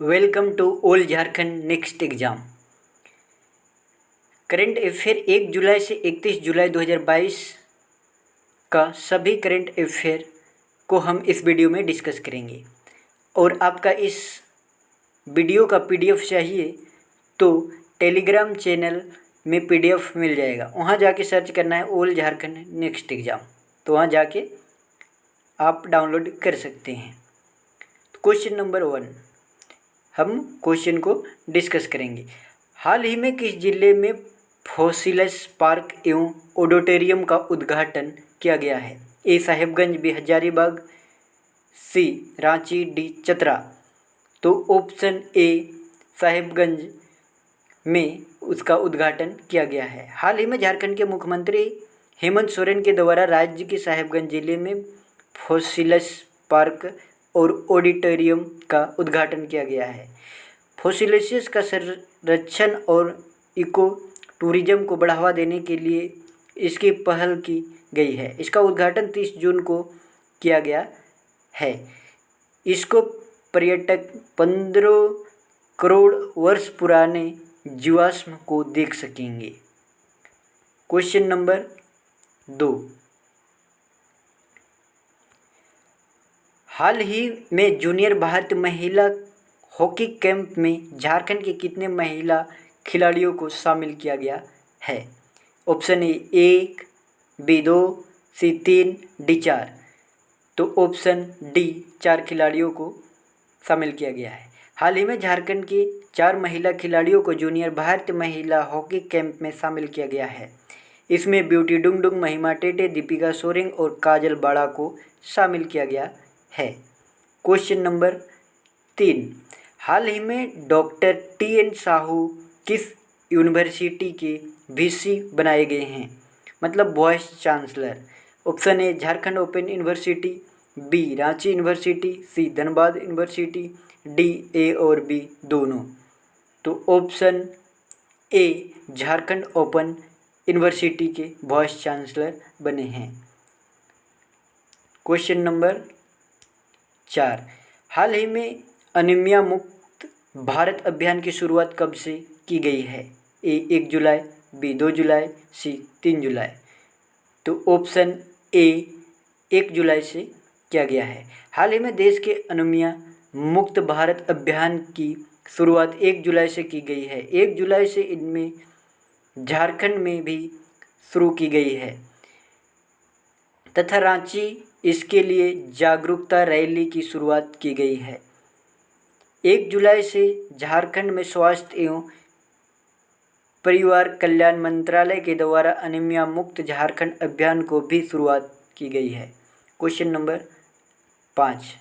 Welcome to all Jharkhand next exam. Current affair 1 जुलाई से 31 जुलाई 2022 का सभी करंट अफेयर को हम इस वीडियो में डिस्कस करेंगे। और आपका इस वीडियो का पीडीएफ चाहिए तो टेलीग्राम चैनल में पीडीएफ मिल जाएगा। वहाँ जाके सर्च करना है ऑल झारखंड नेक्स्ट एग्ज़ाम, तो वहाँ जाके आप डाउनलोड कर सकते हैं। क्वेश्चन नंबर 1 हम क्वेश्चन को डिस्कस करेंगे। हाल ही में किस जिले में फॉसिलस पार्क एवं ऑडिटोरियम का उद्घाटन किया गया है? ए साहेबगंज, बी हजारीबाग, सी रांची, डी चतरा। तो ऑप्शन ए साहेबगंज में उसका उद्घाटन किया गया है। हाल ही में झारखंड के मुख्यमंत्री हेमंत सोरेन के द्वारा राज्य के साहेबगंज जिले में फॉसिलस पार्क और ऑडिटोरियम का उद्घाटन किया गया है। फॉसिलस का संरक्षण और इको टूरिज्म को बढ़ावा देने के लिए इसकी पहल की गई है। इसका उद्घाटन 30 जून को किया गया है। इसको पर्यटक 15 करोड़ वर्ष पुराने जीवाश्म को देख सकेंगे। क्वेश्चन नंबर 2, हाल ही में जूनियर भारतीय महिला हॉकी कैंप में झारखंड के कितने महिला खिलाड़ियों को शामिल किया गया है? Option A 1, B 2, C 3, D 4। तो ऑप्शन डी 4 खिलाड़ियों को शामिल किया गया है। हाल ही में झारखंड के 4 महिला खिलाड़ियों को जूनियर भारतीय महिला हॉकी कैंप में शामिल किया गया है। इसमें ब्यूटी डुंगडुंग, महिमा टेटे, दीपिका सोरेंग और काजल बाड़ा को शामिल किया गया है। क्वेश्चन नंबर 3, हाल ही में डॉक्टर टी.एन. साहू किस यूनिवर्सिटी के वीसी बनाए गए हैं, मतलब vice chancellor? Option A Jharkhand open university, B Ranchi university, C Dhanbad university, D A और बी दोनों। तो option A Jharkhand open university के वाइस चांसलर बने हैं। क्वेश्चन नंबर 4, हाल ही में अनीमिया मुक्त भारत अभियान की शुरुआत कब से की गई है? ए 1 जुलाई, बी 2 जुलाई, सी 3 जुलाई। तो ऑप्शन ए 1 जुलाई से किया गया है। हाल ही में देश के अनीमिया मुक्त भारत अभियान की शुरुआत 1 जुलाई से की गई है। 1 जुलाई से इनमें झारखंड में भी शुरू की गई है तथा रांची इसके लिए जागरूकता रैली की शुरुआत की गई है। 1 जुलाई से झारखंड में स्वास्थ्य एवं परिवार कल्याण मंत्रालय के द्वारा अनीमिया मुक्त झारखंड अभियान को भी शुरुआत की गई है। क्वेश्चन नंबर 5,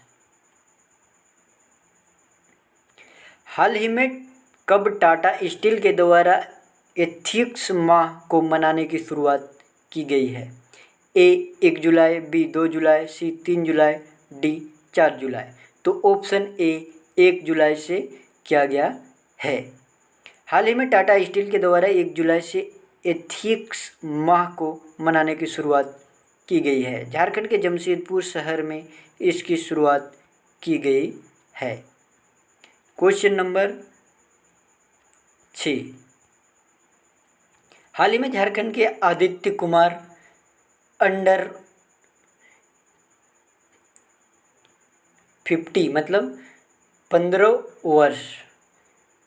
हाल ही में कब टाटा स्टील के द्वारा एथिक्स माह को मनाने की शुरुआत की गई है? ए 1 जुलाई, बी 2 जुलाई, सी 3 जुलाई, डी 4 जुलाई। तो ऑप्शन ए 1 जुलाई से किया गया है। हाल ही में टाटा स्टील के द्वारा 1 जुलाई से एथिक्स माह को मनाने की शुरुआत की गई है। झारखंड के जमशेदपुर शहर में इसकी शुरुआत की गई है। क्वेश्चन नंबर 6, हाल ही में झारखंड के आदित्य कुमार अंडर 50 मतलब 15 वर्ष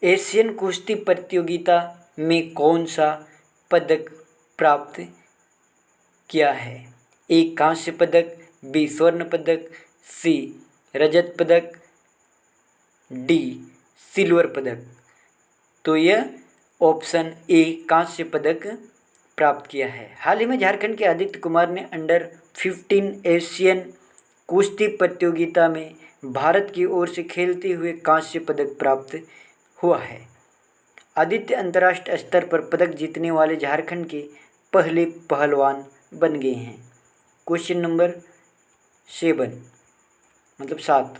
एशियन कुश्ती प्रतियोगिता में कौन सा पदक प्राप्त किया है? ए कांस्य पदक, बी स्वर्ण पदक, सी रजत पदक, डी सिल्वर पदक। तो यह ऑप्शन ए कांस्य पदक प्राप्त किया है। हाल ही में झारखंड के आदित्य कुमार ने अंडर 15 एशियन कुश्ती प्रतियोगिता में भारत की ओर से खेलते हुए कांस्य पदक प्राप्त हुआ है। आदित्य अंतर्राष्ट्रीय स्तर पर पदक जीतने वाले झारखंड के पहले पहलवान बन गए हैं। क्वेश्चन नंबर 7,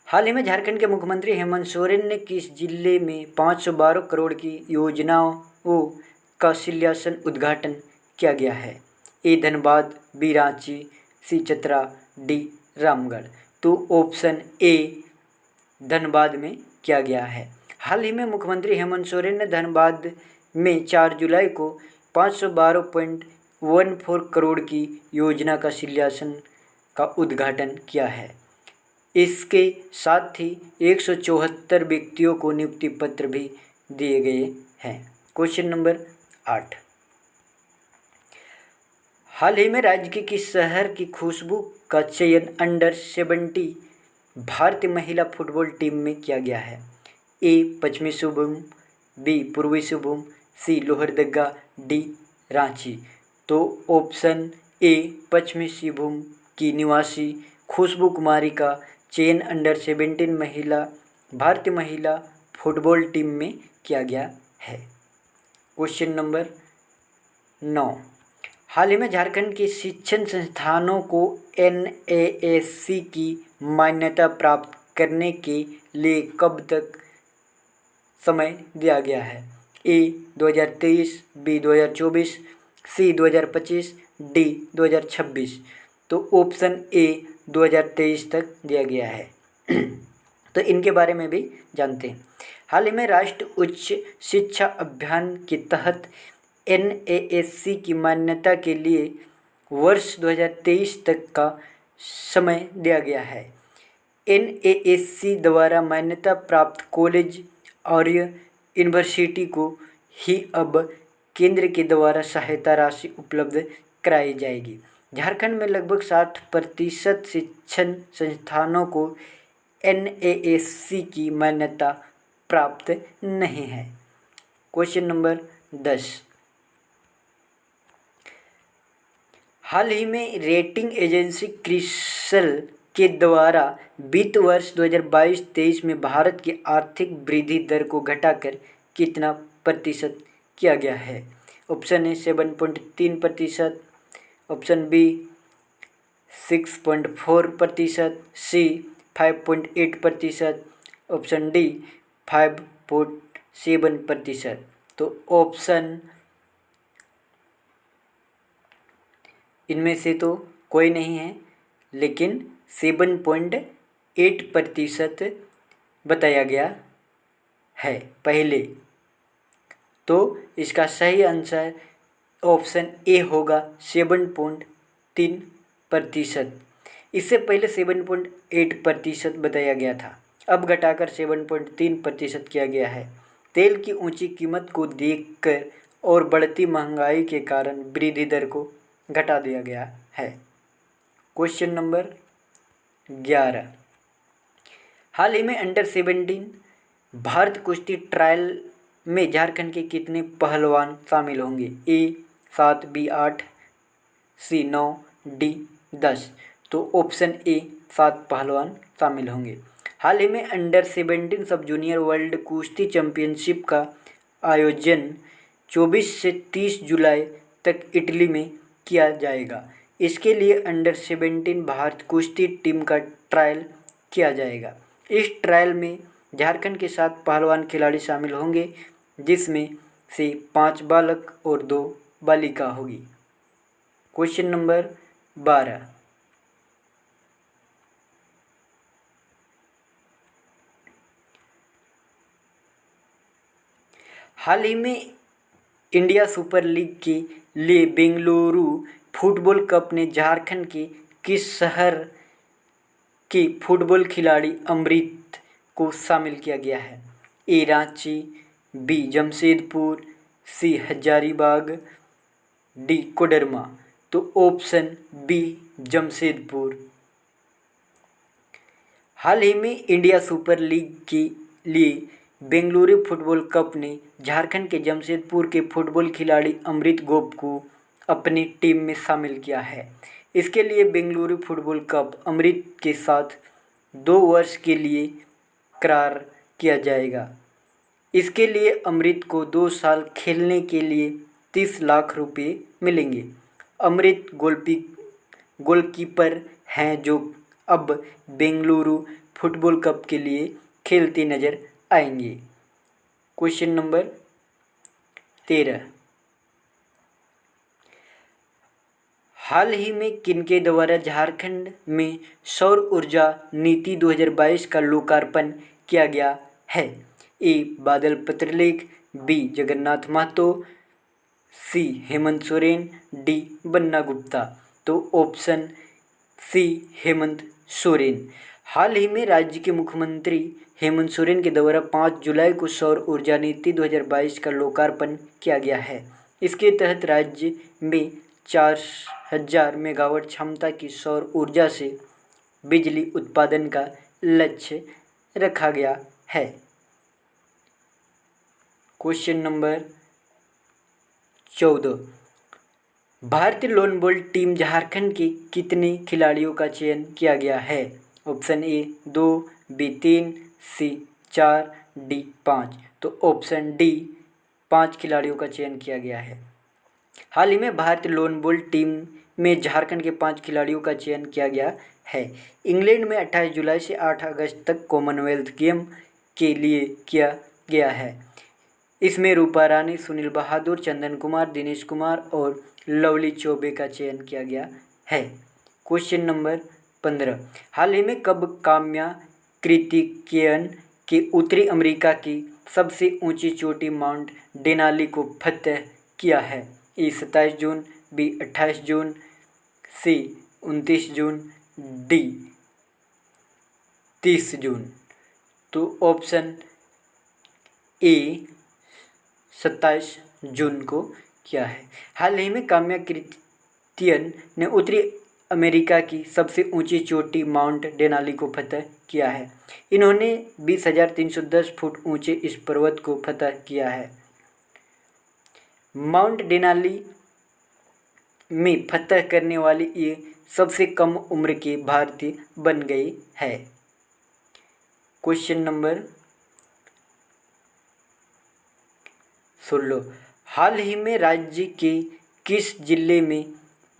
हाल ही में झारखंड के मुख्यमंत्री हेमंत सोरेन ने किस जिले में 512 करोड़ की योजनाओं का शिलान्यास उद्घाटन किया गया है? ए धनबाद, बी रांची, सी चतरा, डी रामगढ़। तो ऑप्शन ए धनबाद में किया गया है। हाल ही में मुख्यमंत्री हेमंत सोरेन ने धनबाद में 4 जुलाई को 512.14 करोड़ की योजना का शिलान्यास का उद्घाटन किया है। इसके साथ ही 174 व्यक्तियों को नियुक्ति पत्र भी दिए गए हैं। क्वेश्चन नंबर 8, हाल ही में राज्य के किस शहर की खुशबू का चयन अंडर-17 भारतीय महिला फुटबॉल टीम में किया गया है? ए पश्चिमी सिंहभूम, बी पूर्वी सिंहभूम, सी लोहरदगा, डी रांची। तो ऑप्शन ए पश्चिमी सिंहभूम की निवासी खुशबू कुमारी का चयन अंडर-17 भारतीय महिला फुटबॉल टीम में किया गया है। क्वेश्चन नंबर 9, हाल ही में झारखंड के शिक्षण संस्थानों को NAAC की मान्यता प्राप्त करने के लिए कब तक समय दिया गया है? ए 2023, बी 2024, सी 2025, डी 2026। तो ऑप्शन ए 2023 तक दिया गया है। तो इनके बारे में भी जानते हैं। हाल ही में राष्ट्रीय उच्च शिक्षा अभियान के तहत NAAC की मान्यता के लिए वर्ष 2023 तक का समय दिया गया है। NAAC द्वारा मान्यता प्राप्त कॉलेज और यूनिवर्सिटी को ही अब केंद्र के द्वारा सहायता राशि उपलब्ध कराई जाएगी। झारखंड में लगभग 60% शिक्षण संस्थानों को NAAC की मान्यता प्राप्त नहीं है। क्वेश्चन नंबर 10, हाल ही में रेटिंग एजेंसी क्रिसिल के द्वारा वित्त वर्ष 2022-23 में भारत की आर्थिक वृद्धि दर को घटाकर कितना प्रतिशत किया गया है? Option A 7.3%, option B 6.4%, C 5.8%, option D 5.7%। तो ऑप्शन इनमें से तो कोई नहीं है, लेकिन 7.8% बताया गया है पहले। तो इसका सही आंसर ऑप्शन ए होगा 7.3%। इससे पहले 7.8% बताया गया था, अब घटाकर 7.3% किया गया है। तेल की ऊंची कीमत को देखकर और बढ़ती महंगाई के कारण वृद्धि दर को घटा दिया गया है। क्वेश्चन नंबर 11, हाल ही में अंडर-17 भारत कुश्ती ट्रायल में झारखंड के कितने पहलवान शामिल होंगे? ए 7, बी 8, सी 9, डी 10। तो ऑप्शन ए 7 पहलवान शामिल होंगे। हाल ही में अंडर-17 सब जूनियर वर्ल्ड कुश्ती चैंपियनशिप का आयोजन 24 से 30 जुलाई तक इटली में किया जाएगा। इसके लिए अंडर-17 भारत कुश्ती टीम का ट्रायल किया जाएगा। इस ट्रायल में झारखंड के 7 पहलवान खिलाड़ी शामिल होंगे, जिसमें से 5 बालक और 2 बालिका होगी। क्वेश्चन नंबर 12, हाल ही में इंडिया सुपर लीग के लिए बेंगलुरु फुटबॉल कप ने झारखंड के किस शहर के फुटबॉल खिलाड़ी अमृत को शामिल किया गया है? A Ranchi, B Jamshedpur, C Hazaribagh, D Koderma. तो ऑप्शन बी जमशेदपुर। हाल ही में इंडिया सुपर लीग के लिए बेंगलुरु फुटबॉल कप ने झारखंड के जमशेदपुर के फुटबॉल खिलाड़ी अमृत गोप को अपनी टीम में शामिल किया है। इसके लिए बेंगलुरु फुटबॉल कप अमृत के साथ 2 वर्ष के लिए करार किया जाएगा। इसके लिए अमृत को 2 साल खेलने के लिए 30 लाख रुपये मिलेंगे। अमृत गोलकीपर हैं जो अब बेंगलुरु फुटबॉल कप के लिए खेलते नजर आएंगे। क्वेश्चन नंबर 13, हाल ही में किनके द्वारा झारखंड में सौर ऊर्जा नीति 2022 का लोकार्पण किया गया है? ए बादल पत्रलेख, बी जगन्नाथ महतो, सी हेमंत सोरेन, डी बन्ना गुप्ता। तो ऑप्शन सी हेमंत सोरेन। हाल ही में राज्य के मुख्यमंत्री हेमंत सोरेन के द्वारा 5 जुलाई को सौर ऊर्जा नीति 2022 का लोकार्पण किया गया है। इसके तहत राज्य में 4000 मेगावाट क्षमता की सौर ऊर्जा से बिजली उत्पादन का लक्ष्य रखा गया है। क्वेश्चन नंबर 14, भारतीय लोन बॉल टीम झारखंड के कितने खिलाड़ियों का चयन किया गया है? Option A 2, B 3, C 4, D 5। तो ऑप्शन डी 5 खिलाड़ियों का चयन किया गया है। हाल ही में भारतीय लोन बॉल टीम में झारखंड के 5 खिलाड़ियों का चयन किया गया है। इंग्लैंड में 28 जुलाई से 8 अगस्त तक कॉमनवेल्थ गेम के लिए किया गया है। इसमें रूपा रानी, सुनील बहादुर, चंदन कुमार, दिनेश कुमार और लवली चौबे का चयन किया गया है। क्वेश्चन नंबर 15, हाल ही में कब काम्या कृतिकेयन के उत्तरी अमेरिका की सबसे ऊंची चोटी माउंट डेनाली को फतह किया है? ए 27 जून, बी 28 जून, सी 29 जून, डी 30 जून। तो ऑप्शन ए 27 जून को किया है। हाल ही में काम्या कृतिकेयन ने उत्तरी अमेरिका की सबसे ऊंची चोटी माउंट डेनाली को फतह किया है। इन्होंने 20,310 फुट ऊंचे इस पर्वत को फतह किया है। माउंट डेनाली में फतह करने वाली ये सबसे कम उम्र की भारतीय बन गई है। क्वेश्चन नंबर 16, हाल ही में राज्य के किस जिले में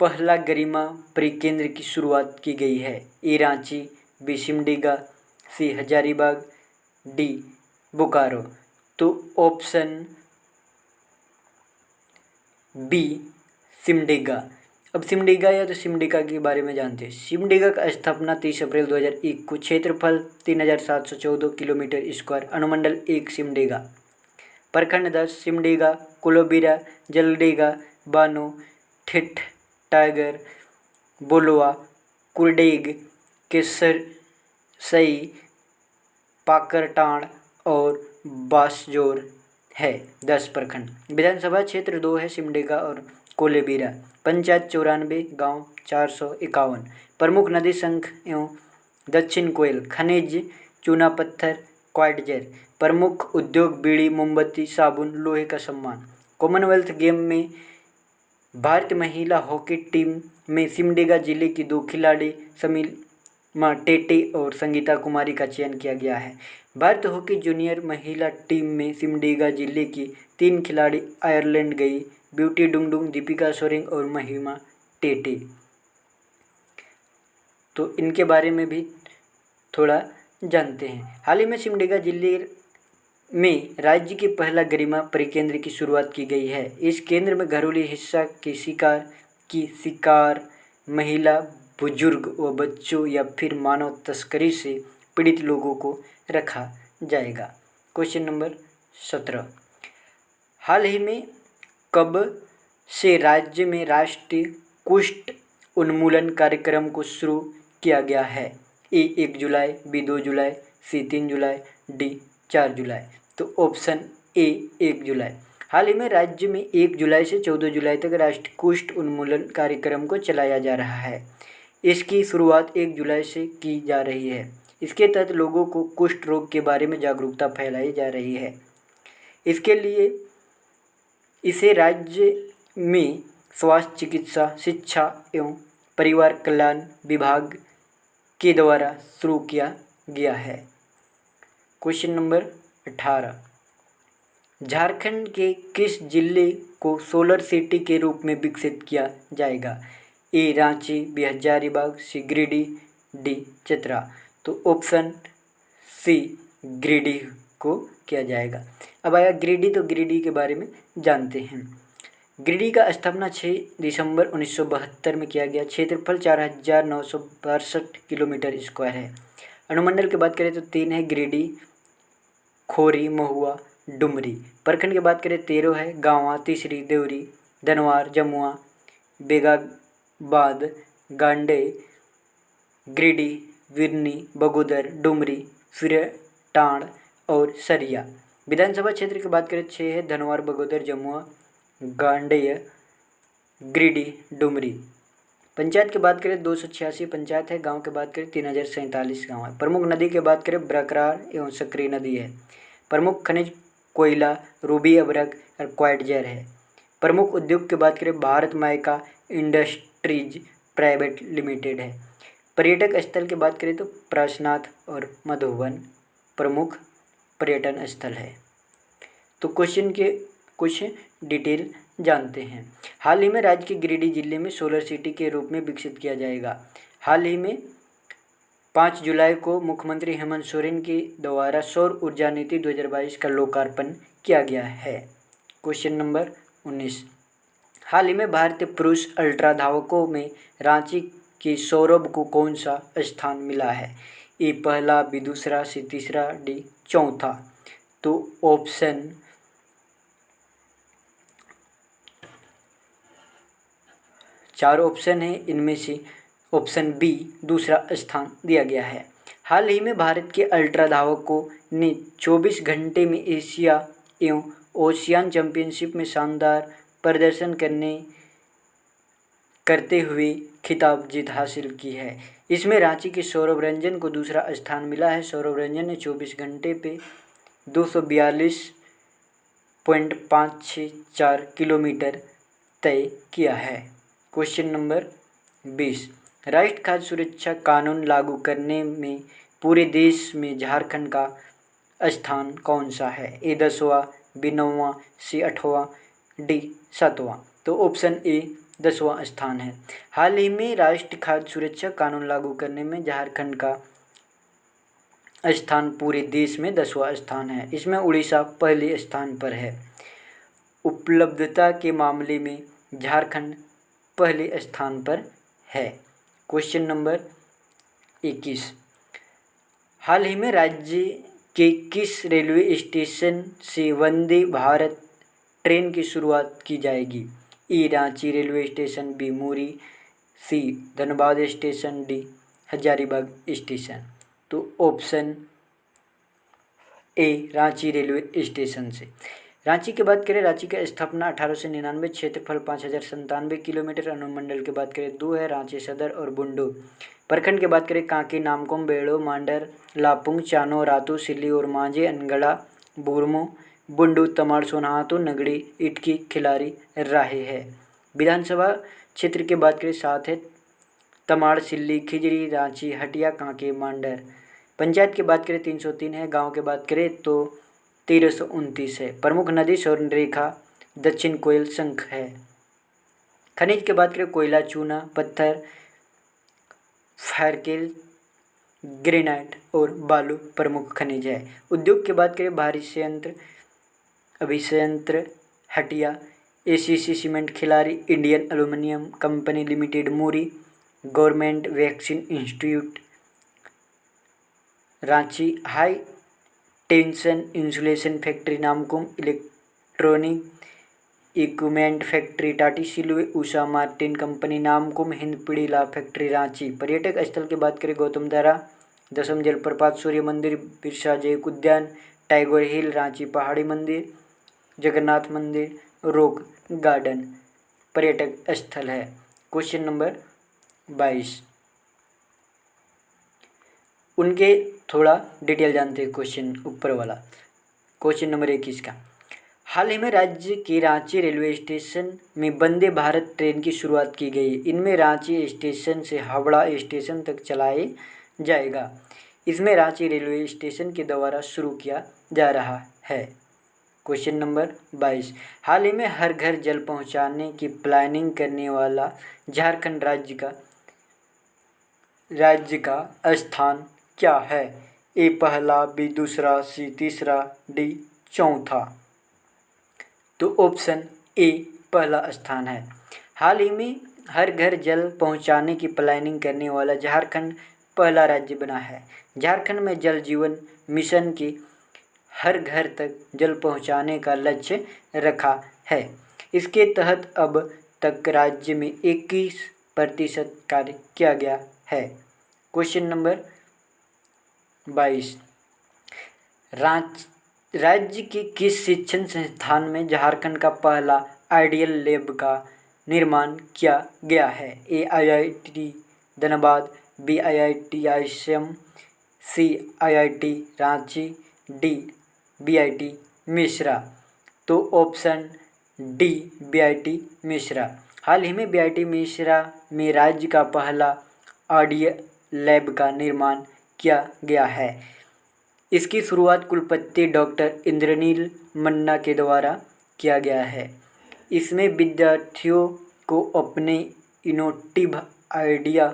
पहला गरिमा परिकेंद्र की शुरुआत की गई है? A Ranchi, B Simdega, C Hazaribagh, D Bokaro. तो ऑप्शन बी सिमडेगा। अब सिमडेगा या तो सिमडेगा के बारे में जानते हैं। सिमडेगा का स्थापना 30 अप्रैल 2001 को, क्षेत्रफल 3714 किलोमीटर स्क्वायर, अनुमंडल 1 सिमडेगा, प्रखंड 10 सिमडेगा, कोलोबिरा, जलडेगा, बानो, ठिठ, टाइगर, बोलवा, कुरडेग, केसरसई, पाकरटांड और बासजोर है। 10 प्रखंड। विधानसभा क्षेत्र 2 है सिमडेगा और कोलेबिरा। पंचायत 94, गांव 451। प्रमुख नदी संख एवं दक्षिण कोयल, खनिज चूना पत्थर, क्वार्ट्ज। प्रमुख उद्योग बीड़ी, मोमबत्ती, साबुन, लोहे का सामान। कॉमनवेल्थ गेम में भारतीय महिला हॉकी टीम में सिमडेगा जिले की 2 खिलाड़ी समीमा टेटे और संगीता कुमारी का चयन किया गया है। भारतीय हॉकी जूनियर महिला टीम में सिमडेगा जिले की 3 खिलाड़ी आयरलैंड गई, ब्यूटी डुंगडुंग, दीपिका सोरेंग और महिमा टेटे। तो इनके बारे में भी थोड़ा जानते हैं। हाल ही में सिमडेगा जिले में राज्य के पहला गरिमा परिकेंद्र की शुरुआत की गई है। इस केंद्र में घरेलू हिंसा के शिकार महिला, बुजुर्ग व बच्चों या फिर मानव तस्करी से पीड़ित लोगों को रखा जाएगा। क्वेश्चन नंबर 17, हाल ही में कब से राज्य में राष्ट्रीय कुष्ठ उन्मूलन कार्यक्रम को शुरू किया गया है? ए 1 जुलाई, बी 2 जुलाई, सी 3 जुलाई, डी 4 जुलाई। तो ऑप्शन ए 1 जुलाई। हाल ही में राज्य में 1 जुलाई से 14 जुलाई तक राष्ट्रीय कुष्ठ उन्मूलन कार्यक्रम को चलाया जा रहा है। इसकी शुरुआत 1 जुलाई से की जा रही है। इसके तहत लोगों को कुष्ठ रोग के बारे में जागरूकता फैलाई जा रही है। इसके लिए इसे राज्य में स्वास्थ्य, चिकित्सा, शिक्षा एवं परिवार कल्याण विभाग के द्वारा शुरू किया गया है। क्वेश्चन नंबर 18, झारखंड के किस जिले को सोलर सिटी के रूप में विकसित किया जाएगा? ए रांची, बी हजारीबाग, सी गिरिडीह, डी चतरा। तो ऑप्शन सी गिरिडीह को किया जाएगा। अब आया गिरिडीह, तो गिरिडीह के बारे में जानते हैं। गिरिडीह का स्थापना 6 दिसंबर 1972 में किया गया। क्षेत्रफल 4962 किलोमीटर स्क्वायर है। अनुमंडल की बात करें तो 3 है गिरिडीह, खोरी, महुआ, डुमरी। प्रखंड की बात करें 13 है, गाँवा, तीसरी, देवरी, धनवार, जमुआ, बेगाबाद, गांडे, गिरिडीह, विरनी, बगोदर, डुमरी, फिरटाण और सरिया। विधानसभा क्षेत्र की बात करें 6 है, धनवार, बगोदर, जमुआ, गांडेय, गिरिडीह, डुमरी। पंचायत की बात करें 286 पंचायत है, गांव की बात करें 3047 गांव है। प्रमुख नदी की बात करें बरकरार एवं सक्रिय नदी है। प्रमुख खनिज कोयला, रूबी, अभ्रक और क्वाइटजर है। प्रमुख उद्योग की बात करें Bharat mica industries private limited है। पर्यटक स्थल की बात करें तो पारसनाथ और मधुबन प्रमुख पर्यटन स्थल है। तो क्वेश्चन के कुछ डिटेल जानते हैं। हाल ही में राज्य के गिरिडीह जिले में सोलर सिटी के रूप में विकसित किया जाएगा। हाल ही में 5 जुलाई को मुख्यमंत्री हेमंत सोरेन के द्वारा सौर ऊर्जा नीति 2022 का लोकार्पण किया गया है। क्वेश्चन नंबर 19, हाल ही में भारतीय पुरुष अल्ट्रा धावकों में रांची के सौरभ को कौन सा स्थान मिला है? ए पहला, बी दूसरा, सी तीसरा, डी चौथा। तो ऑप्शन 4 ऑप्शन है, इनमें से ऑप्शन बी दूसरा स्थान दिया गया है। हाल ही में भारत के अल्ट्रा धावकों ने 24 घंटे में एशिया एवं ओशियान चैंपियनशिप में शानदार प्रदर्शन करते हुए खिताब जीत हासिल की है। इसमें रांची के सौरभ रंजन को दूसरा स्थान मिला है। सौरभ रंजन ने 24 घंटे पे 242.564 किलोमीटर तय किया है। क्वेश्चन नंबर 20, राष्ट्रीय खाद्य सुरक्षा कानून लागू करने में पूरे देश में झारखंड का स्थान कौन सा है? ए 10वां, बी 9वां, सी 8वां, डी 7वां। तो ऑप्शन ए 10वां स्थान है। हाल ही में राष्ट्रीय खाद्य सुरक्षा कानून लागू करने में झारखंड का स्थान पूरे देश में 10वां स्थान है। इसमें उड़ीसा पहले स्थान पर है। उपलब्धता के मामले में झारखंड पहले स्थान पर है। क्वेश्चन नंबर 21, हाल ही में राज्य के किस रेलवे स्टेशन से वंदे भारत ट्रेन की शुरुआत की जाएगी? A Ranchi railway station, B Muri, C Dhanbad station, D Hazaribagh station. तो option A Ranchi railway station से। रांची की बात करें, रांची की स्थापना 1899, क्षेत्रफल 5097 किलोमीटर, अनुमंडल की बात करें 2 है, रांची सदर और बुंडू। प्रखंड की बात करें कांकी, नामकुम, बेड़ो, मांडर, लापुंग, चानो, रातू, सिल्ली और मांझे, अनगढ़ा, बुरमू, बुंडू, तमाड़, सोनहातू, नगड़ी, इटकी, खिलारी, राहे है। विधानसभा क्षेत्र की बात करें 7 है, तमाड़, सिल्ली, खिजरी, रांची, हटिया, कांके, मांडर। पंचायत की बात करें 303 है, गांव की बात करें तो 1329 है। प्रमुख नदी स्वर्णरेखा, दक्षिण कोयल, शंख है। खनिज की बात करें कोयला, चूना, पत्थर, फायरकेल, ग्रेनाइट और बालू प्रमुख खनिज है। उद्योग की बात करें भारी संयंत्र, अभिसंयंत्र, Hatia, ACC cement, Khelari, Indian aluminium company limited, Muri, government vaccine institute, Ranchi, high tension insulation factory, Namkum, electronic equipment factory, Tatisilwai, Usha Martin company, Namkum, Hindpiri ला फैक्ट्री, रांची। पर्यटक स्थल की बात करें गौतमधारा, दसम जलप्रपात, सूर्य मंदिर, बिरसा जैविक उद्यान, टाइगर हिल, रांची पहाड़ी मंदिर, जगन्नाथ मंदिर, रॉक गार्डन पर्यटक स्थल है। क्वेश्चन नंबर 22, उनके थोड़ा डिटेल जानते हैं। क्वेश्चन ऊपर वाला, क्वेश्चन नंबर 21 का, हाल ही में राज्य के रांची रेलवे स्टेशन में वंदे भारत ट्रेन की शुरुआत की गई। इनमें रांची स्टेशन से हावड़ा स्टेशन तक चलाए जाएगा। इसमें रांची रेलवे स्टेशन के द्वारा शुरू किया जा रहा है। क्वेश्चन नंबर 22, हाल ही में हर घर जल पहुंचाने की प्लानिंग करने वाला झारखंड राज्य का स्थान क्या है? ए पहला, बी दूसरा, सी तीसरा, डी चौथा। तो ऑप्शन ए पहला स्थान है। हाल ही में हर घर जल पहुंचाने की प्लानिंग करने वाला झारखंड पहला राज्य बना है। झारखंड में जल जीवन मिशन के हर घर तक जल पहुंचाने का लक्ष्य रखा है। इसके तहत अब तक राज्य में 21% कार्य किया गया है। क्वेश्चन नंबर 22, राज्य के किस शिक्षण संस्थान में झारखंड का पहला आइडियल लैब का निर्माण किया गया है? A IIT Dhanbad, B IIT ISM, C IIT Ranchi, D BIT Mesra. तो ऑप्शन डी BIT मिश्रा। हाल ही में BIT मिश्रा में राज्य का पहला आइडियल लैब का निर्माण किया गया है। इसकी शुरुआत कुलपति डॉक्टर इंद्रनील मन्ना के द्वारा किया गया है। इसमें विद्यार्थियों को अपने इनोवेटिव आइडिया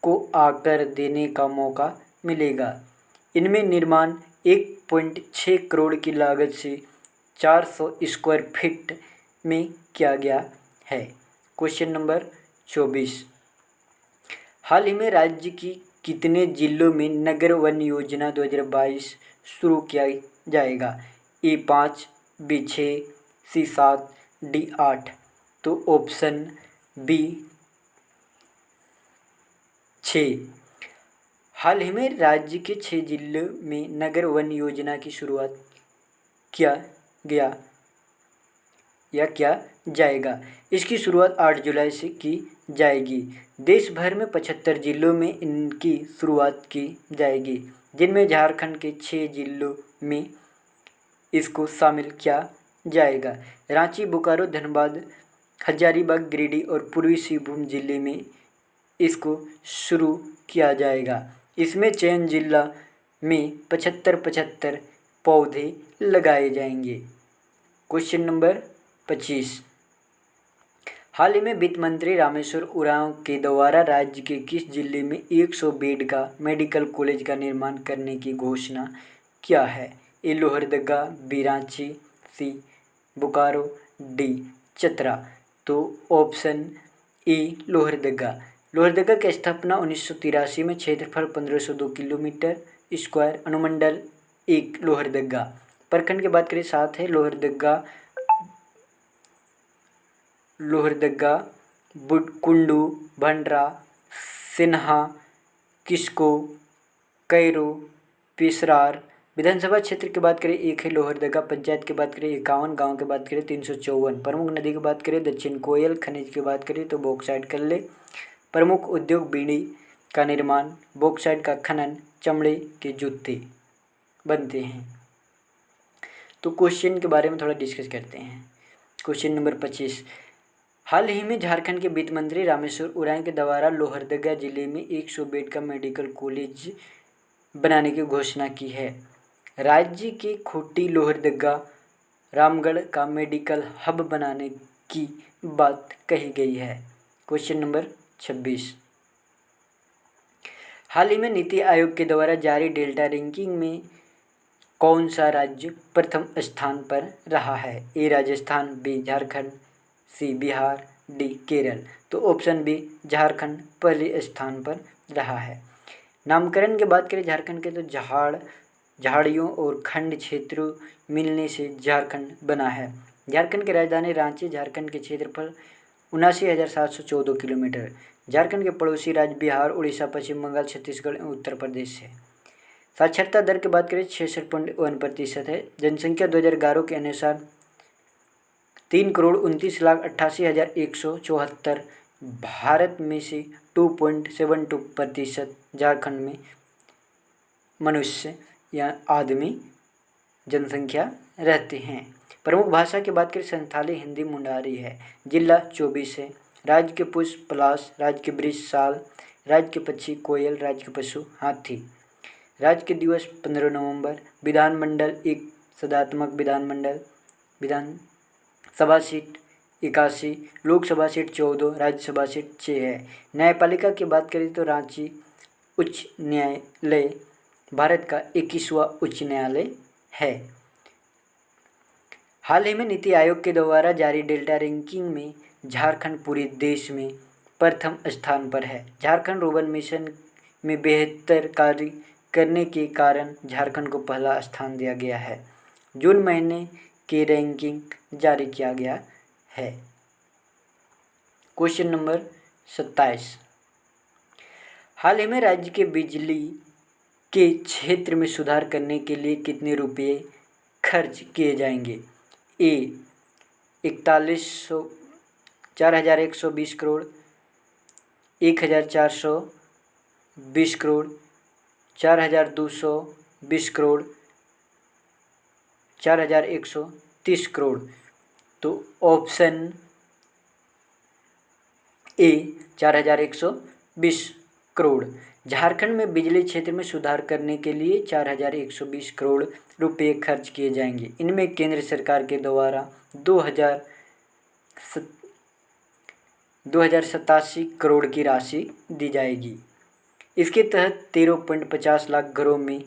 को आकार देने का मौका मिलेगा। इनमें निर्माण 1.6 करोड़ की लागत से 400 स्क्वायर फीट में किया गया है। क्वेश्चन नंबर 24, हाल ही में राज्य की कितने जिलों में नगर वन योजना 2022 शुरू किया जाएगा? ए 5, बी 6, सी 7, डी 8। तो ऑप्शन बी 6। हाल ही में राज्य के 6 जिलों में नगर वन योजना की शुरुआत किया जाएगा। इसकी शुरुआत 8 जुलाई से की जाएगी। देश भर में 75 जिलों में इनकी शुरुआत की जाएगी, जिनमें झारखंड के 6 जिलों में इसको शामिल किया जाएगा। रांची, बोकारो, धनबाद, हजारीबाग, गिरिडीह और पूर्वी सिंहभूम जिले में इसको शुरू किया जाएगा। इसमें चयन जिला में 75-75 पौधे लगाए जाएंगे। क्वेश्चन नंबर 25, हाल ही में वित्त मंत्री रामेश्वर उरांव के द्वारा राज्य के किस जिले में 100 बेड का मेडिकल कॉलेज का निर्माण करने की घोषणा किया है? ए लोहरदगा, बी रांची, सी बोकारो, डी चतरा। तो ऑप्शन ए लोहरदगा। लोहरदगा की स्थापना 1983 में। क्षेत्रफल 1502 किलोमीटर स्क्वायर। अनुमंडल 1 लोहरदगा। प्रखंड की बात करें 7 है। लोहरदगा, कुंडू, भंडरा, सिन्हा, किस्को, कैरो, पिसरार। विधानसभा क्षेत्र की बात करें 1 है लोहरदगा। पंचायत की बात करें 51। गांव की बात करें 354। प्रमुख नदी की बात करें दक्षिण कोयल। खनिज की बात करें तो बॉक्साइट कर ले। प्रमुख उद्योग बीड़ी का निर्माण, बॉक्साइट का खनन, चमड़े के जूते बनते हैं। तो क्वेश्चन के बारे में थोड़ा डिस्कस करते हैं। क्वेश्चन नंबर 25, हाल ही में झारखंड के वित्त मंत्री रामेश्वर उरांव के द्वारा लोहरदगा जिले में 100 बेड का मेडिकल कॉलेज बनाने की घोषणा की है। राज्य के खूंटी, लोहरदगा, रामगढ़ का मेडिकल हब बनाने की बात कही गई है। क्वेश्चन नंबर 26, हाल ही में नीति आयोग के द्वारा जारी डेल्टा रैंकिंग में कौन सा राज्य प्रथम स्थान पर रहा है? ए राजस्थान, बी झारखंड, सी बिहार, डी केरल। तो ऑप्शन बी झारखंड पहले स्थान पर रहा है। नामकरण की बात करें झारखंड के तो झाड़ियों और खंड क्षेत्रों मिलने से झारखंड बना है। झारखंड की राजधानी रांची। झारखंड के क्षेत्रफल 79,714 किलोमीटर। झारखंड के पड़ोसी राज्य बिहार, उड़ीसा, पश्चिम बंगाल, छत्तीसगढ़ और उत्तर प्रदेश है। साक्षरता दर की बात करें 66.1% है। जनसंख्या 2011 के अनुसार 3,29,88,174। भारत में से 2.72% झारखंड में मनुष्य या आदमी जनसंख्या रहते हैं। प्रमुख भाषा की बात करें संथाली, हिंदी, मुंडारी है। जिला 24 है। राज्य के पुष्प पलाश, राज्य के वृक्ष साल, राज्य के पक्षी कोयल, राज्य के पशु हाथी। राज्य के दिवस 15 नवंबर। विधानमंडल 1 सदात्मक विधानमंडल। Vidhan Sabha seat 81, Lok Sabha seat 14, Rajya Sabha seat 6 है। न्यायपालिका की बात करें तो रांची उच्च न्यायालय भारत का 21वां उच्च न्यायालय है। हाल ही में नीति आयोग के द्वारा जारी डेल्टा रैंकिंग में झारखंड पूरे देश में प्रथम स्थान पर है। झारखंड रूरबन मिशन में बेहतर कार्य करने के कारण झारखंड को पहला स्थान दिया गया है। जून महीने की रैंकिंग जारी किया गया है। क्वेश्चन नंबर 27, हाल ही में राज्य के बिजली के क्षेत्र में सुधार करने के लिए कितने रुपये खर्च किए जाएंगे? ए 4120 करोड़, 1420 करोड़, 4220 करोड़, 4130 करोड़। तो ऑप्शन ए 4120 करोड़। झारखंड में बिजली क्षेत्र में सुधार करने के लिए 4120 करोड़ रुपये खर्च किए जाएंगे। इनमें केंद्र सरकार के द्वारा 2087 करोड़ की राशि दी जाएगी। इसके तहत 13.50 लाख घरों में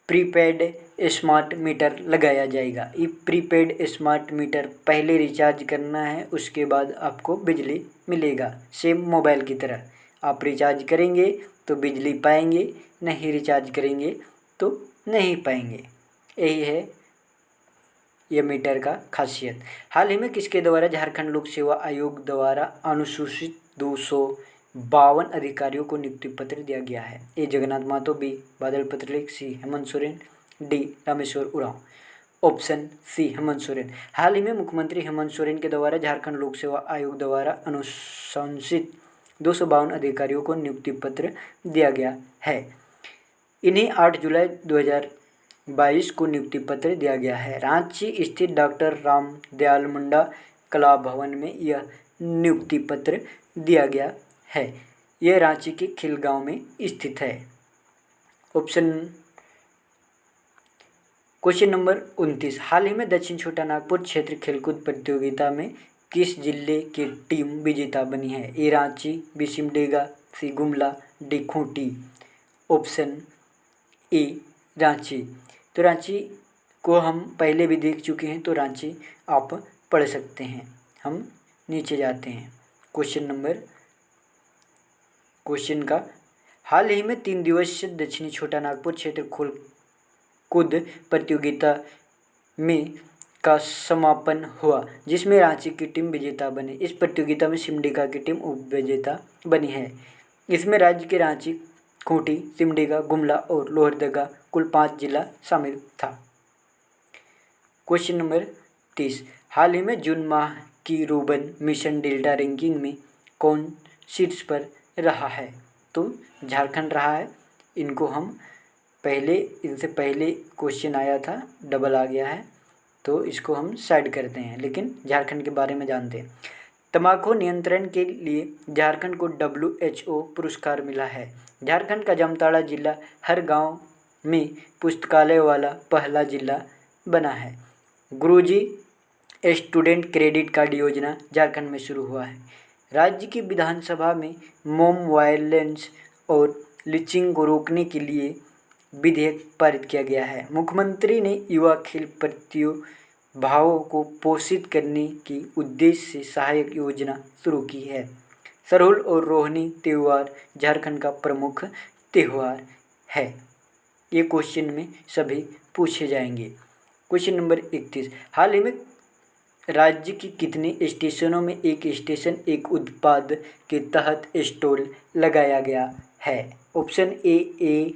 प्रीपेड स्मार्ट मीटर लगाया जाएगा। ये प्रीपेड स्मार्ट मीटर पहले रिचार्ज करना है, उसके बाद आपको बिजली मिलेगा। सेम मोबाइल की तरह आप रिचार्ज करेंगे तो बिजली पाएंगे, नहीं रिचार्ज करेंगे तो नहीं पाएंगे। यही है यह मीटर का खासियत। हाल ही में किसके द्वारा झारखंड लोक सेवा आयोग द्वारा अनुसूचित 252 अधिकारियों को नियुक्ति पत्र दिया गया है? ए Jagannath Mahato, B Badal Patralekh, C Hemant Soren, D Rameshwar Oraon. Option C Hemant Soren. हाल ही में मुख्यमंत्री हेमंत सोरेन के द्वारा झारखंड लोक सेवा आयोग द्वारा अनुशंसित 252 अधिकारियों को नियुक्ति पत्र दिया गया है। इन्हें 8 जुलाई 2022 को नियुक्ति पत्र दिया गया है। रांची स्थित डॉक्टर रामदयाल मुंडा कला भवन में यह नियुक्ति पत्र दिया गया है। यह रांची के खिलगांव में स्थित है। क्वेश्चन नंबर 29, हाल ही में दक्षिण छोटा नागपुर क्षेत्र खेलकूद प्रतियोगिता में किस जिले की टीम विजेता बनी है? A Ranchi, B Simdega, C Gumla, D Khunti. Option A Ranchi. तो रांची को हम पहले भी देख चुके हैं, तो रांची आप पढ़ सकते हैं। हम नीचे जाते हैं क्वेश्चन का। हाल ही में 3 दिवसीय दक्षिणी छोटा नागपुर क्षेत्र खेलकूद प्रतियोगिता में का समापन हुआ, जिसमें रांची की टीम विजेता बनी। इस प्रतियोगिता में सिमडेगा की टीम उप विजेता बनी है। इसमें राज्य के रांची, खूंटी, सिमडेगा, गुमला और लोहरदगा कुल 5 जिला शामिल था। क्वेश्चन नंबर 30, हाल ही में जून माह की रूबन मिशन डेल्टा रैंकिंग में कौन शीर्ष पर रहा है? तो झारखंड रहा है। इनको हम इनसे पहले क्वेश्चन आया था, डबल आ गया है, तो इसको हम साइड करते हैं, लेकिन झारखंड के बारे में जानते हैं। तंबाकू नियंत्रण के लिए झारखंड को WHO पुरस्कार मिला है। झारखंड का जामताड़ा जिला हर गांव में पुस्तकालय वाला पहला जिला बना है। गुरुजी स्टूडेंट क्रेडिट कार्ड योजना झारखंड में शुरू हुआ है। राज्य की विधानसभा में मोम वायलेंस और लिचिंग को रोकने के लिए विधेयक पारित किया गया है। मुख्यमंत्री ने युवा खेल प्रतिभाओं को पोषित करने के उद्देश्य से सहायक योजना शुरू की है। सरहुल और रोहिणी त्यौहार झारखंड का प्रमुख त्यौहार है। ये क्वेश्चन में सभी पूछे जाएंगे। क्वेश्चन नंबर 31, हाल ही में राज्य की कितने स्टेशनों में एक स्टेशन एक उत्पाद के तहत स्टॉल लगाया गया है? Option A 1,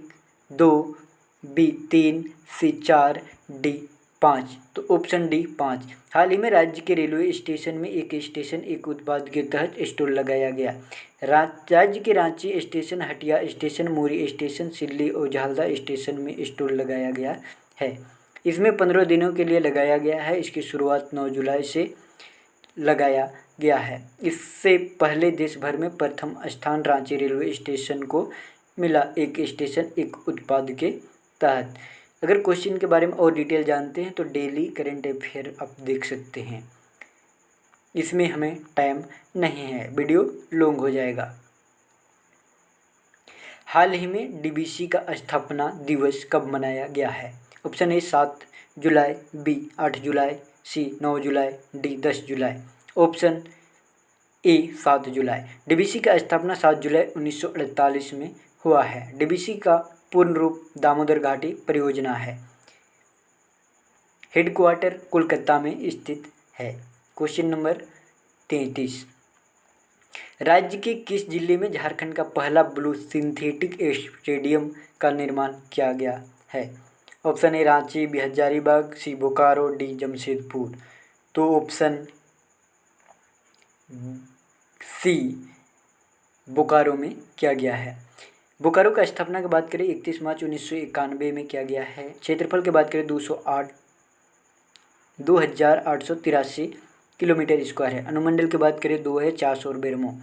2, B 3, C 4, D 5। तो ऑप्शन डी 5। हाल ही में राज्य के रेलवे स्टेशन में एक स्टेशन एक उत्पाद के तहत स्टॉल लगाया गया। राज्य के रांची स्टेशन, हटिया स्टेशन, मुरी स्टेशन, सिल्ली और झालदा स्टेशन में स्टॉल लगाया गया है। इसमें 15 दिनों के लिए लगाया गया है। इसकी शुरुआत 9 जुलाई से लगाया गया है। इससे पहले देश भर में प्रथम स्थान रांची रेलवे स्टेशन को मिला, एक स्टेशन एक उत्पाद के तहत। अगर क्वेश्चन के बारे में और डिटेल जानते हैं तो डेली करंट अफेयर आप देख सकते हैं। इसमें हमें टाइम नहीं है, वीडियो लॉन्ग हो जाएगा। हाल ही में DBC का स्थापना दिवस कब मनाया गया है? ऑप्शन ए 7 जुलाई, बी 8 जुलाई, सी 9 जुलाई, डी 10 जुलाई। ऑप्शन ए 7 जुलाई। DBC का स्थापना 7 जुलाई 1948 में हुआ है। DBC का पूर्ण रूप दामोदर घाटी परियोजना है। हेडक्वार्टर कोलकाता में स्थित है। क्वेश्चन नंबर 33, राज्य के किस जिले में झारखंड का पहला ब्लू सिंथेटिक स्टेडियम का निर्माण किया गया है? Option A Ranchi, B Hazaribagh, C Bokaro, D Jamshedpur. तो ऑप्शन सी बोकारो में किया गया है। बोकारो का स्थापना की बात करें 31 मार्च 1991 में किया गया है। क्षेत्रफल की बात करें 2,883 किलोमीटर स्क्वायर है। अनुमंडल की बात करें 2 है, चास और बेरमो।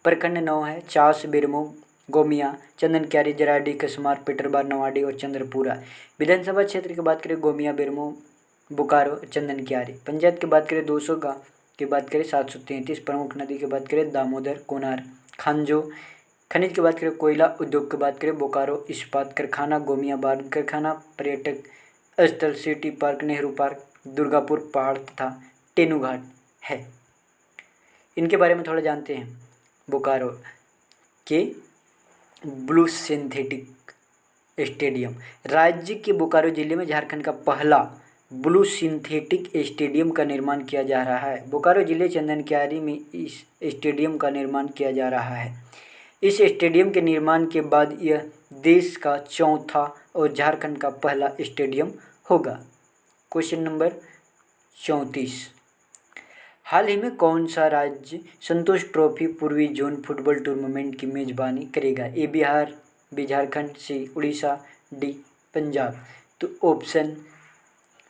प्रखंड 9 है, चास, बेरमो, गोमिया, चंदनक्यारी, जराडी, कसमार, पेटरबार, नवाडी और चंद्रपुरा। विधानसभा क्षेत्र की बात करें गोमिया, बेरमो, बोकारो, चंदनक्यारी। पंचायत की बात करें 200, गाँव की बात करें 733। प्रमुख नदी की बात करें दामोदर, कोनार, खांजो। खनिज की बात करें कोयला। उद्योग की बात करें बोकारो इस्पात कारखाना, गोमिया बारूद कारखाना। पर्यटक स्थल city park, Nehru park, Durgapur पहाड़ तथा टेनू घाट है। इनके बारे में थोड़ा जानते हैं। बोकारो के ब्लू सिंथेटिक स्टेडियम, राज्य के बोकारो जिले में झारखंड का पहला ब्लू सिंथेटिक स्टेडियम का निर्माण किया जा रहा है। बोकारो जिले चंदनक्यारी में इस स्टेडियम का निर्माण किया जा रहा है। इस स्टेडियम के निर्माण के बाद यह देश का चौथा और झारखंड का पहला स्टेडियम होगा। क्वेश्चन नंबर 34, हाल ही में कौन सा राज्य संतोष ट्रॉफी पूर्वी जोन फुटबॉल टूर्नामेंट की मेजबानी करेगा? ए बिहार, बी झारखंड, सी उड़ीसा, डी पंजाब। तो ऑप्शन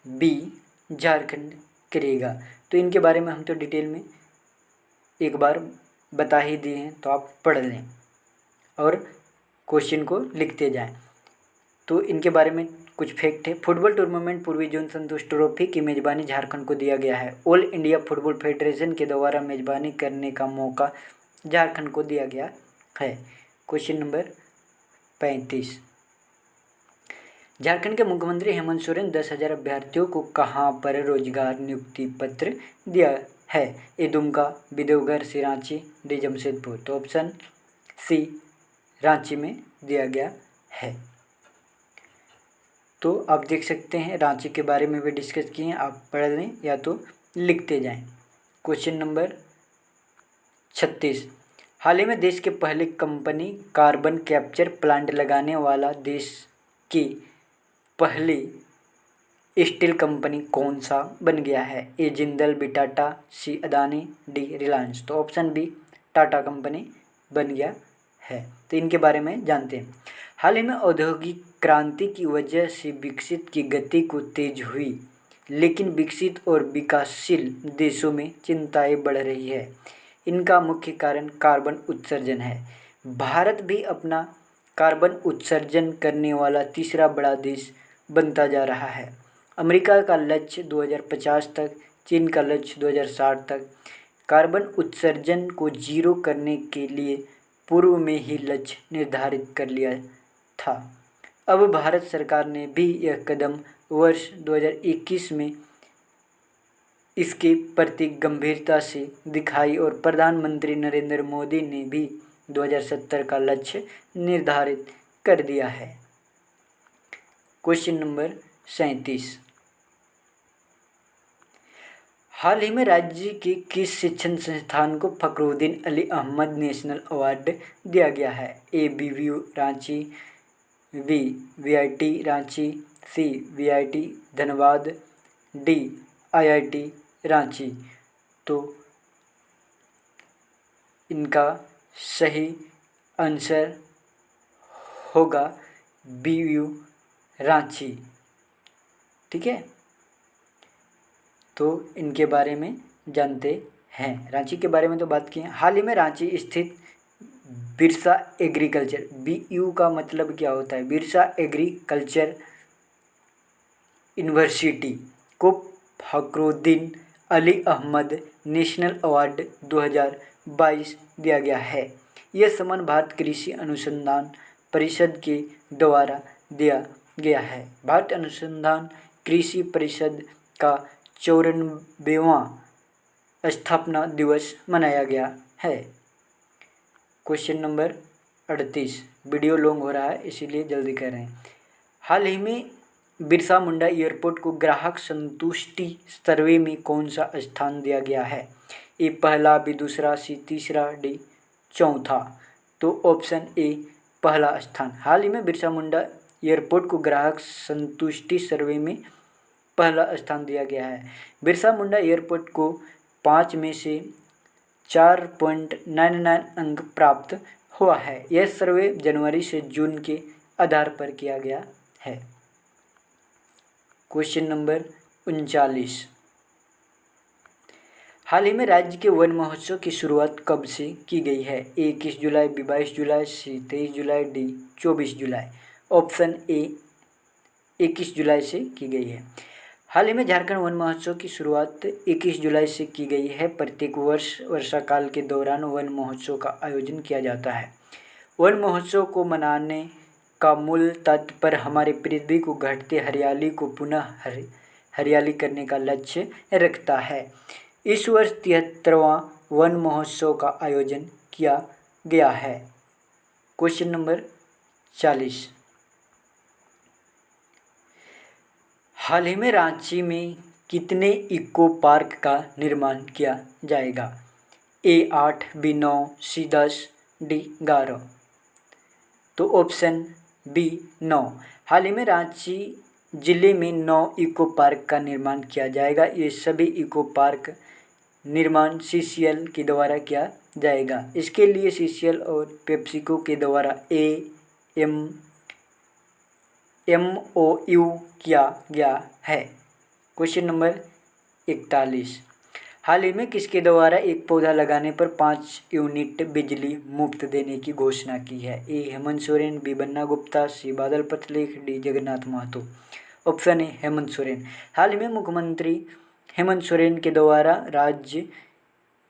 बी झारखंड करेगा। तो इनके बारे में हम तो डिटेल में एक बार बता ही दिए हैं, तो आप पढ़ लें और क्वेश्चन को लिखते जाएं। तो इनके बारे में कुछ फैक्ट है। फुटबॉल टूर्नामेंट पूर्वी जोन संतोष ट्रॉफी की मेजबानी झारखंड को दिया गया है। ऑल इंडिया फुटबॉल फेडरेशन के द्वारा मेजबानी करने का मौका झारखंड को दिया गया है। क्वेश्चन नंबर 35, झारखंड के मुख्यमंत्री हेमंत सोरेन 10,000 अभ्यर्थियों को कहां पर रोजगार नियुक्ति पत्र दिया है? ए दुमका, बी देवघर, सी रांची, डी जमशेदपुर। तो ऑप्शन सी रांची में दिया गया है। तो आप देख सकते हैं रांची के बारे में भी डिस्कस किए हैं, आप पढ़ लें या तो लिखते जाएं। क्वेश्चन नंबर 36, हाल ही में देश के पहले कंपनी कार्बन कैप्चर प्लांट लगाने वाला देश की पहली स्टील कंपनी कौन सा बन गया है? ए जिंदल, बी टाटा, सी अदानी, डी रिलायंस। तो ऑप्शन बी टाटा कंपनी बन गया है। तो इनके बारे में जानते हैं। हाल ही में औद्योगिक क्रांति की वजह से विकसित की गति को तेज हुई, लेकिन विकसित और विकासशील देशों में चिंताएं बढ़ रही है। इनका मुख्य कारण कार्बन उत्सर्जन है। भारत भी अपना कार्बन उत्सर्जन करने वाला तीसरा बड़ा देश बनता जा रहा है। अमेरिका का लक्ष्य 2050 तक, चीन का लक्ष्य 2060 तक कार्बन उत्सर्जन को जीरो करने के लिए पूर्व में ही लक्ष्य निर्धारित कर लिया था। अब भारत सरकार ने भी यह कदम वर्ष 2021 में इसके प्रति गंभीरता से दिखाई और प्रधानमंत्री नरेंद्र मोदी ने भी 2070 का लक्ष्य निर्धारित कर दिया है। क्वेश्चन नंबर 37, हाल ही में राज्य के किस शिक्षण संस्थान को फखरुद्दीन अली अहमद नेशनल अवार्ड दिया गया है? A BVU Ranchi, B VIT Ranchi, C VIT Dhanbad, D IIT Ranchi. तो इनका सही आंसर होगा बीवीयू रांची। ठीक है, तो इनके बारे में जानते हैं। रांची के बारे में तो बात की है। हाल ही में रांची स्थित बिरसा एग्रीकल्चर, बीयू का मतलब क्या होता है? बिरसा एग्रीकल्चर यूनिवर्सिटी को फखरुद्दीन अली अहमद नेशनल अवार्ड 2022 दिया गया है। यह सम्मान भारत कृषि अनुसंधान परिषद के द्वारा दिया गया है। भारत अनुसंधान कृषि परिषद का 94वां स्थापना दिवस मनाया गया है। क्वेश्चन नंबर 38, वीडियो लॉन्ग हो रहा है इसीलिए जल्दी कर रहे हैं। हाल ही में बिरसा मुंडा एयरपोर्ट को ग्राहक संतुष्टि सर्वे में कौन सा स्थान दिया गया है? ए पहला, बी दूसरा, सी तीसरा, डी चौथा। तो ऑप्शन ए पहला स्थान। हाल ही में बिरसा मुंडा एयरपोर्ट को ग्राहक संतुष्टि सर्वे में पहला स्थान दिया गया है। बिरसा मुंडा एयरपोर्ट को 5 में से 4.99 अंक प्राप्त हुआ है। यह सर्वे जनवरी से जून के आधार पर किया गया है। Question number 39। हाल ही में राज्य के वन महोत्सव की शुरुआत कब से की गई है? ए 21 जुलाई, बी 22 जुलाई, सी 23 जुलाई, डी 24 जुलाई। ऑप्शन ए 21 जुलाई से की गई है। हाल ही में झारखंड वन महोत्सव की शुरुआत 21 जुलाई से की गई है। प्रत्येक वर्ष वर्षा काल के दौरान वन महोत्सव का आयोजन किया जाता है। वन महोत्सव को मनाने का मूल तात्पर्य हमारे पृथ्वी को घटते हरियाली को पुनः हरियाली करने का लक्ष्य रखता है। इस वर्ष 73वां वन महोत्सव का आयोजन किया गया है। Question number 40। हाल ही में रांची में कितने इको पार्क का निर्माण किया जाएगा? ए 8, बी 9, सी 10, डी 11। तो ऑप्शन बी 9। हाल ही में रांची जिले में 9 इको पार्क का निर्माण किया जाएगा। ये सभी इको पार्क निर्माण CCL के द्वारा किया जाएगा। इसके लिए CCL और पेप्सिको के द्वारा MOU किया गया है। Question number 41। हाल ही में किसके द्वारा एक पौधा लगाने पर 5 यूनिट बिजली मुफ्त देने की घोषणा की है? A Hemant Soren, B Banna Gupta, C Badal Patralekh, D Jagannath Mahato. Option A Hemant Soren. हाल ही में मुख्यमंत्री हेमंत सोरेन के द्वारा राज्य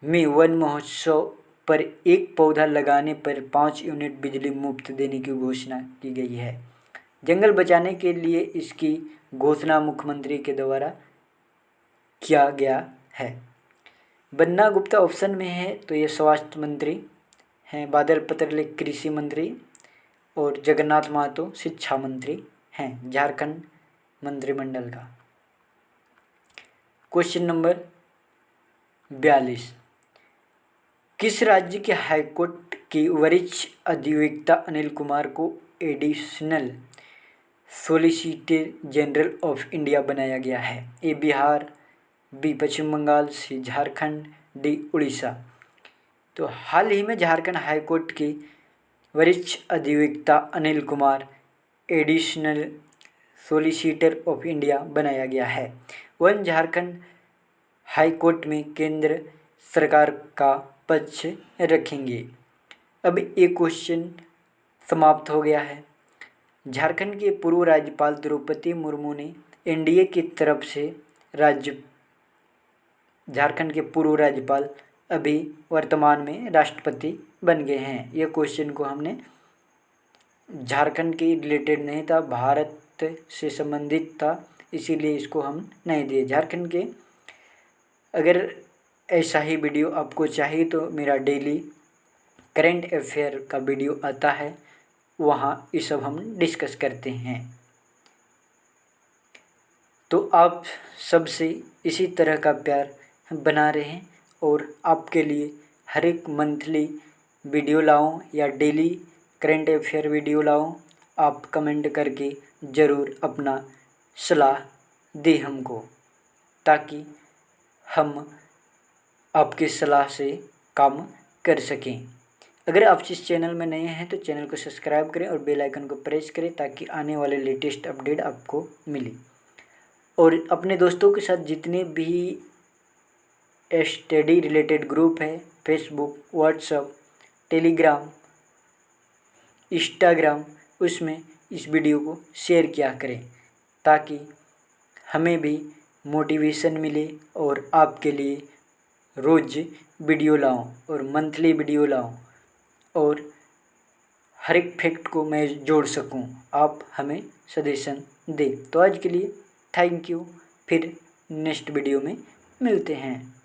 में वन महोत्सव पर एक पौधा लगाने पर 5 यूनिट बिजली मुफ्त देने की घोषणा की गई है। जंगल बचाने के लिए इसकी घोषणा मुख्यमंत्री के द्वारा किया गया है। बन्ना गुप्ता ऑप्शन में है तो ये स्वास्थ्य मंत्री हैं, बादल पत्रलेख कृषि मंत्री और जगन्नाथ महतो शिक्षा मंत्री हैं झारखंड मंत्रिमंडल का। Question number 42। किस राज्य के हाईकोर्ट के वरिष्ठ अधिवक्ता अनिल कुमार को additional solicitor general of India बनाया गया है? ए बिहार, बी पश्चिम बंगाल, सी झारखंड, डी उड़ीसा। तो हाल ही में झारखंड हाईकोर्ट के वरिष्ठ अधिवक्ता Anil Kumar additional solicitor of India बनाया गया है। वह झारखंड हाईकोर्ट में केंद्र सरकार का पक्ष रखेंगे। अब एक क्वेश्चन समाप्त हो गया है। झारखंड के पूर्व राज्यपाल द्रौपदी मुर्मू ने NDA की तरफ से झारखंड के पूर्व राज्यपाल अभी वर्तमान में राष्ट्रपति बन गए हैं। यह क्वेश्चन को हमने झारखंड के रिलेटेड नहीं था, भारत से संबंधित था, इसीलिए इसको हम नहीं दिए। झारखंड के अगर ऐसा ही वीडियो आपको चाहिए तो मेरा डेली करंट अफेयर का वीडियो आता है, वहाँ ये सब हम डिस्कस करते हैं। तो आप सबसे इसी तरह का प्यार बना रहें और आपके लिए हर एक मंथली वीडियो लाऊं या डेली करंट अफेयर वीडियो लाऊं, आप कमेंट करके ज़रूर अपना सलाह दें हमको, ताकि हम आपकी सलाह से काम कर सकें। अगर आप इस चैनल में नए हैं तो चैनल को सब्सक्राइब करें और बेल आइकन को प्रेस करें ताकि आने वाले लेटेस्ट अपडेट आपको मिले। और अपने दोस्तों के साथ जितने भी स्टडी रिलेटेड ग्रुप है, फेसबुक, व्हाट्सएप, टेलीग्राम, इंस्टाग्राम, उसमें इस वीडियो को शेयर किया करें ताकि हमें भी मोटिवेशन मिले और आपके लिए रोज़ वीडियो लाऊं और मंथली वीडियो लाऊं और हर एक फैक्ट को मैं जोड़ सकूं, आप हमें सजेशन दें। तो आज के लिए थैंक यू, फिर नेक्स्ट वीडियो में मिलते हैं।